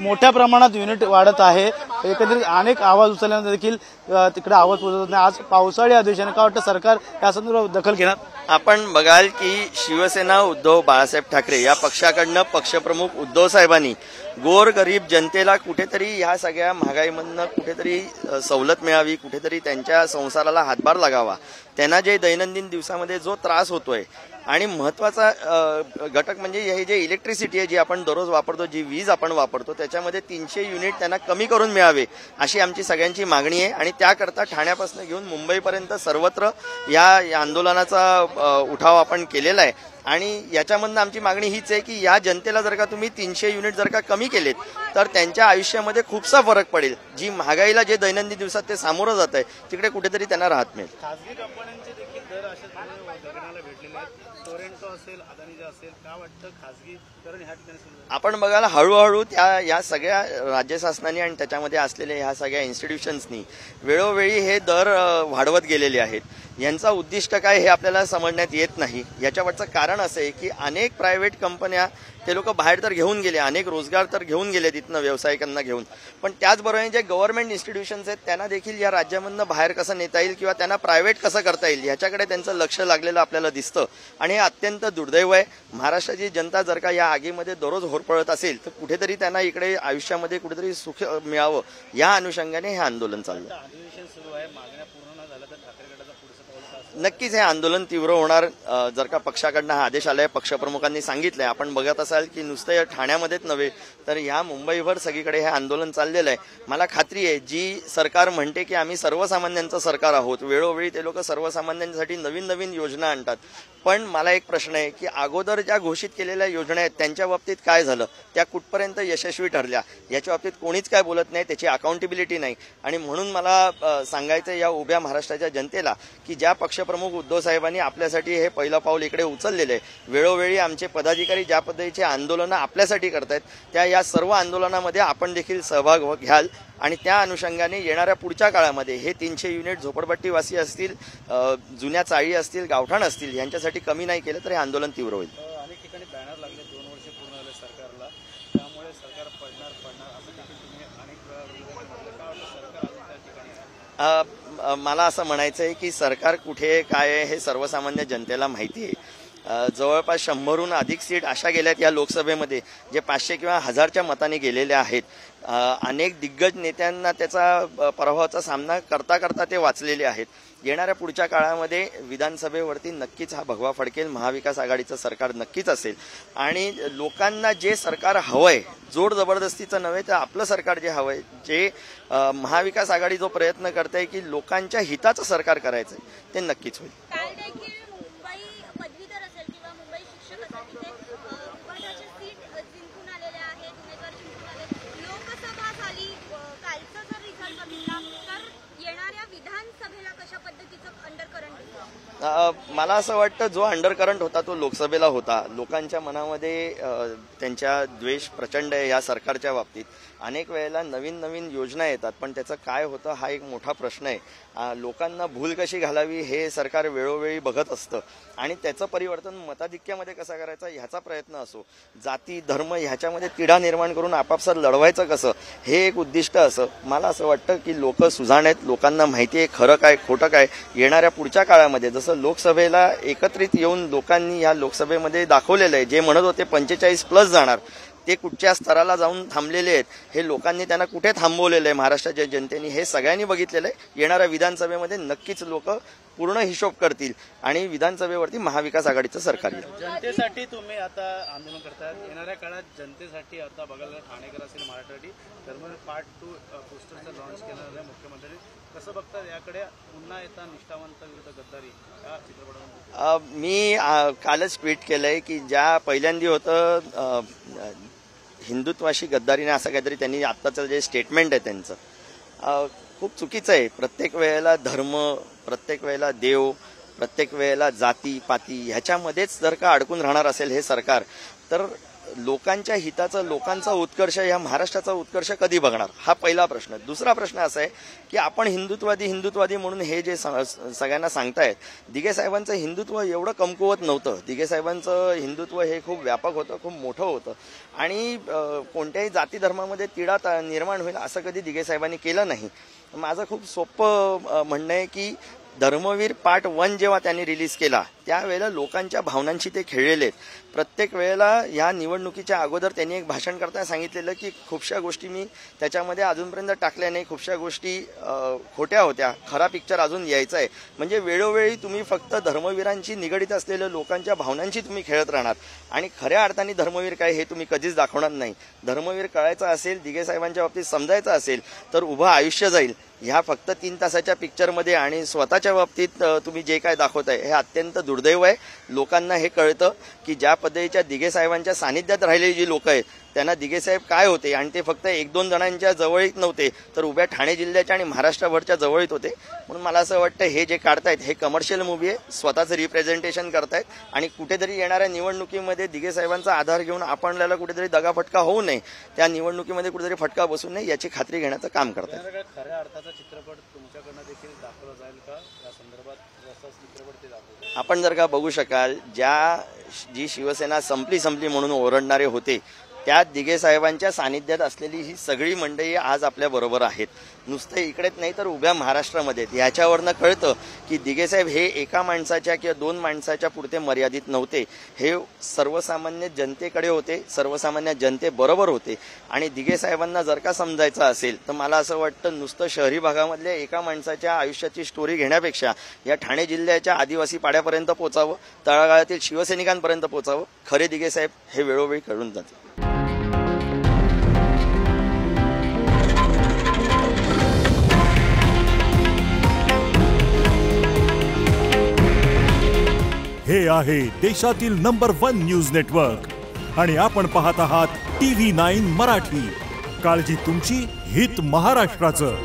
मोठ्या प्रमाणात युनिट वाढत आहे। एकंदरीत अनेक आवाज उचलल्यानंतर देखील तिकडे आवाज पोहोचत नाही। आज पावसाळी अधिवेशन का वाटतं सरकार या संदर्भात दखल घेणार? आपण बघाल की शिवसेना उद्धव बाळासाहेब ठाकरे या पक्षाकडनं पक्षप्रमुख उद्धव साहेबांनी गोर गरीब जनतेला कुठेतरी ह्या सगळ्या महागाईमधनं कुठेतरी सवलत मिळावी, कुठेतरी त्यांच्या संसाराला हातभार लागावा, त्यांना जे दैनंदिन दिवसामध्ये जो त्रास होतोय आणि महत्वाचा घटक म्हणजे हे जे इलेक्ट्रिसिटी आहे जी आपण दररोज वापरतो, जी वीज आपण वापरतो, त्याच्यामध्ये 300 युनिट त्यांना कमी करून मिळावे अशी आमची सगळ्यांची मागणी आहे। आणि त्याकरता ठाण्यापासून घेऊन मुंबईपर्यंत सर्वत्र या आंदोलनाचा उठाव आपण केलेला आहे। आणि याच्यामधनं आमची मागणी हीच आहे की या जनतेला जर का तुम्ही 300 युनिट जर का कमी केलेत तर त्यांच्या आयुष्यामध्ये खूपसा फरक पडेल। जी महागाईला जे दैनंदिन दिवसात ते सामोरं जात आहे तिकडे कुठेतरी त्यांना राहत मिळेल। खासगी कंपन्यांचे देखील दर अशा गगनाला भेटलेले आहेत, टोरेंटो असेल, अदानी असेल, काय वाटतं खासगीकरण ह्या ठिकाणी? आपण बघायला हळूहळू या सगळ्या राज्य शासनाने आणि त्याच्यामध्ये असलेल्या ह्या सगळ्या इन्स्टिट्यूशन्सनी वेळोवेळी हे दर वाढवत गेलेले आहेत। यांचा उद्दिष्ट काय हे आपल्याला समजण्यात येत नाही। याच्यावरचं कारण असं आहे की अनेक प्रायव्हेट कंपन्या ते लोक बाहेर तर घेऊन गेले, अनेक रोजगार तर घेऊन गेले तिथनं व्यावसायिकांना घेऊन, पण त्याचबरोबर जे गव्हर्नमेंट इन्स्टिट्यूशन्स आहेत त्यांना देखील या राज्यामधनं बाहेर कसं नेता येईल किंवा त्यांना प्रायव्हेट कसं करता येईल याच्याकडे त्यांचं लक्ष लागलेलं आपल्याला दिसतं। आणि हे अत्यंत दुर्दैव आहे। महाराष्ट्राची जनता जर का या आगीमध्ये दररोज होरपळत असेल तर कुठेतरी त्यांना इकडे आयुष्यामध्ये कुठेतरी सुख मिळावं या अनुषंगाने हे आंदोलन चाललं। नक्कीच हे आंदोलन तीव्र होणार जर का पक्षाकडनं हा आदेश आलाय, पक्षप्रमुखांनी सांगितलंय। आपण बघत असाल की नुसतं या ठाण्यामध्येच नव्हे तर या मुंबईभर सगळीकडे हे आंदोलन चाललेलं आहे। मला खात्री आहे जी सरकार म्हणते की आम्ही सर्वसामान्यांचं सरकार आहोत, वेळोवेळी ते लोक सर्वसामान्यांसाठी नवीन नवीन योजना आणतात, पण मला एक प्रश्न आहे की अगोदर ज्या घोषित केलेल्या योजना आहेत त्यांच्या बाबतीत काय झालं, त्या कुठपर्यंत यशस्वी ठरल्या याच्या बाबतीत कोणीच काय बोलत नाही, त्याची अकाउंटेबिलिटी नाही। आणि म्हणून मला सांगायचं या उभ्या महाराष्ट्राच्या जनतेला की ज्या पक्षप्रमुख उद्धव साहेबांनी आपल्यासाठी हे पहिलं पाऊल इकडे उचललेलं आहे, वेळोवेळी आमचे पदाधिकारी ज्या पद्धतीचे आंदोलनं आपल्यासाठी करतायत त्या या सर्व आंदोलनामध्ये आपण देखील सहभाग घ्याल। आणि त्या अनुषंगाने येणाऱ्या पुढच्या काळामध्ये हे 300 युनिट झोपडपट्टीवासी असतील, जुन्या चाळी असतील, गावठाण असतील यांच्यासाठी कमी नाही केलं तर हे आंदोलन तीव्र होईल। अनेक ठिकाणी बॅनर लागले, 2 वर्ष पूर्ण झाले सरकारला, त्यामुळे सरकार पडणार असं देखील तुम्ही अनेक वेळा मला असं म्हणायचं आहे की सरकार कुठे काय आहे हे सर्वसामान्य जनतेला माहिती आहे। जवळपास 100हून अधिक सीट अशा गेल्यात या लोकसभेमध्ये जे 500 किंवा 1000च्या मताने गेलेले आहेत। अनेक दिग्गज नेत्यांना त्याचा पराभवाचा सामना करता करता ते वाचलेले आहेत। येणाऱ्या पुढच्या काळामध्ये विधानसभेवरती नक्कीच हा भगवा फडकेल, महाविकास आघाडीचं सरकार नक्कीच असेल। आणि लोकांना जे सरकार हवंय, जोड जबरदस्तीचं नव्हे तर आपलं सरकार जे हवंय, जे महाविकास आघाडी जो प्रयत्न करते की लोकांच्या हिताचं सरकार करायचंय ते नक्कीच होईल। मला असं वाटतं जो अंडरकरंट होता तो लोकसभेला होता। लोकांच्या मनामध्ये त्यांच्या द्वेष प्रचंड आहे या सरकारच्या बाबतीत। अनेक वेळेला नवीन नवीन योजना येतात पण त्याचं काय होतं हा एक मोठा प्रश्न आहे। लोकांना भूल कशी घालावी हे सरकार वेळोवेळी बघत असतं आणि त्याचं परिवर्तन मताधिक्यामध्ये कसं करायचं ह्याचा प्रयत्न असो, जाती धर्म ह्याच्यामध्ये तिढा निर्माण करून आपापसात लढवायचं कसं हे एक उद्दिष्ट असं। मला असं वाटतं की लोक सुजाण आहेत, लोकांना माहिती आहे खरं काय खोटं काय। येणाऱ्या पुढच्या काळामध्ये जसं लोकसभेला एकत्रित येऊन लोकांनी या लोकसभेमध्ये दाखवलेलं आहे, जे म्हणत होते 45+ जाणार ते कुठच्या स्तराला जाऊन थांबलेले आहेत, हे लोकांनी त्यांना कुठे थांबवलेलं आहे महाराष्ट्राच्या जनतेने हे सगळ्यांनी बघितलेलं आहे। येणाऱ्या विधानसभेमध्ये नक्कीच लोक पूर्ण हिशोब करतील आणि विधानसभेवरती महाविकास आघाडीचं सरकार येईल। जनतेसाठी तुम्ही आता आंदोलन करताय, येणाऱ्या काळात जनतेसाठी आता बघायला ठाणेकर असेल, मराठवाडी टर्मिनल पार्ट 2 पोस्टरचं लॉन्च केलं आहे मुख्यमंत्री, कसं बघतात याकडे? पुन्हा येता निष्ठावंत विरुद्ध गद्दारी या चित्रपटामध्ये मी कालच ट्विट केलंय की ज्या पहिल्यांदा होतं हिंदुत्वाशी गद्दारीने असं काहीतरी त्यांनी आत्ताचं जे स्टेटमेंट आहे त्यांचं खूप चुकीचं आहे। प्रत्येक वेळेला धर्म, प्रत्येक वेळेला देव, प्रत्येक वेळेला जाती पाती ह्याच्यामध्येच जर का अडकून राहणार असेल हे सरकार तर लोकांच्या हिताचं, लोकांचा उत्कर्ष, या महाराष्ट्राचा उत्कर्ष कधी बघणार, हा पहिला प्रश्न. दुसरा प्रश्न असा आहे की आपण हिंदुत्वादी म्हणून हे जे सगळ्यांना सांगतायत, दिघे साहेबांचं हिंदुत्व एवढं कमकुवत नव्हतं. दिघे साहेबांचं हिंदुत्व हे खूप व्यापक होतं, खूप मोठं होतं आणि कोणत्याही जाती धर्मामध्ये तिढा निर्माण होईल असं कधी दिघे साहेबांनी केलं नाही. माझं खूप सोपं म्हणणं आहे की धर्मवीर पार्ट 1 जेव्हा त्यांनी रिलीज केला त्यावेळेला लोकांच्या भावनांशी ते खेळलेले आहेत. प्रत्येक वेळेला या निवडणुकीच्या अगोदर त्यांनी एक भाषण करताना सांगितलेलं की खूपशा गोष्टी मी त्याच्यामध्ये अजूनपर्यंत टाकल्या नाही, खूपशा गोष्टी खोट्या होत्या, खरा पिक्चर अजून यायचा आहे. म्हणजे वेळोवेळी तुम्ही फक्त धर्मवीरांशी निगडीत असलेल्या लोकांच्या भावनांशी तुम्ही खेळत राहणार आणि खऱ्या अर्थाने धर्मवीर काय हे तुम्ही कधीच दाखवणार नाही. धर्मवीर कळायचा असेल, दिघे साहेबांच्या बाबतीत समजायचं असेल तर उभं आयुष्य जाईल. ह्या फक्त 3 तासाच्या पिक्चरमध्ये आणि स्वतःच्या बाबतीत तुम्ही जे काय दाखवताय हे अत्यंत दुर्दैव आहे. लोकांना हे कळतं की ज्या पद्धतीच्या दिघे साहेबांच्या सानिध्यात राहिलेली जी लोक आहेत त्यांना दिघे साहेब काय होते आणि ते फक्त 1-2 जणांच्या जवळीत नव्हते तर उभ्या ठाणे जिल्ह्याच्या आणि महाराष्ट्रभरच्या जवळीत होते. म्हणून मला असं वाटतं हे जे काढतायत हे कमर्शियल मूवी आहे, स्वतःचं रिप्रेझेंटेशन करतायत आणि कुठेतरी येणाऱ्या निवडणुकीमध्ये दिघे साहेबांचा आधार घेऊन आपल्याला कुठेतरी दगाफटका होऊ नये, त्या निवडणुकीमध्ये कुठेतरी फटका बसू नये याची खात्री घेण्याचं काम करतायत. खऱ्या अर्थाचा चित्रपट तुमच्याकडनं देखील दाखवला जाईल का या संदर्भात? जसा चित्रपट ते दाखवतो आपण जर का बघू शकाल, जी शिवसेना संपली म्हणून ओरडणारे होते त्या दिघे साहेबांच्या सानिध्यात असलेली ही सगळी मंडळी आज आपल्या बरोबर आहेत. नुसते इकडेच नाही तर उभ्या महाराष्ट्रामध्ये. याच्यावरनं कळतं की दिघे साहेब हे एका माणसाच्या किंवा 2 माणसाच्या पुरते मर्यादित नव्हते, हे सर्वसामान्य जनतेकडे होते, सर्वसामान्य जनतेबरोबर होते. आणि दिघे साहेबांना जर का समजायचं असेल तर मला असं वाटतं नुसतं शहरी भागामधल्या एका माणसाच्या आयुष्याची स्टोरी घेण्यापेक्षा या ठाणे जिल्ह्याच्या आदिवासी पाड्यापर्यंत पोचावं, तळागाळातील शिवसैनिकांपर्यंत पोचावं. खरे दिघे साहेब हे वेळोवेळी कळून जाते. हे आहे देशातील नंबर 1 न्यूज नेटवर्क आणि आपण पाहत आहात TV9 मराठी. काळजी तुमची, हित महाराष्ट्राचं.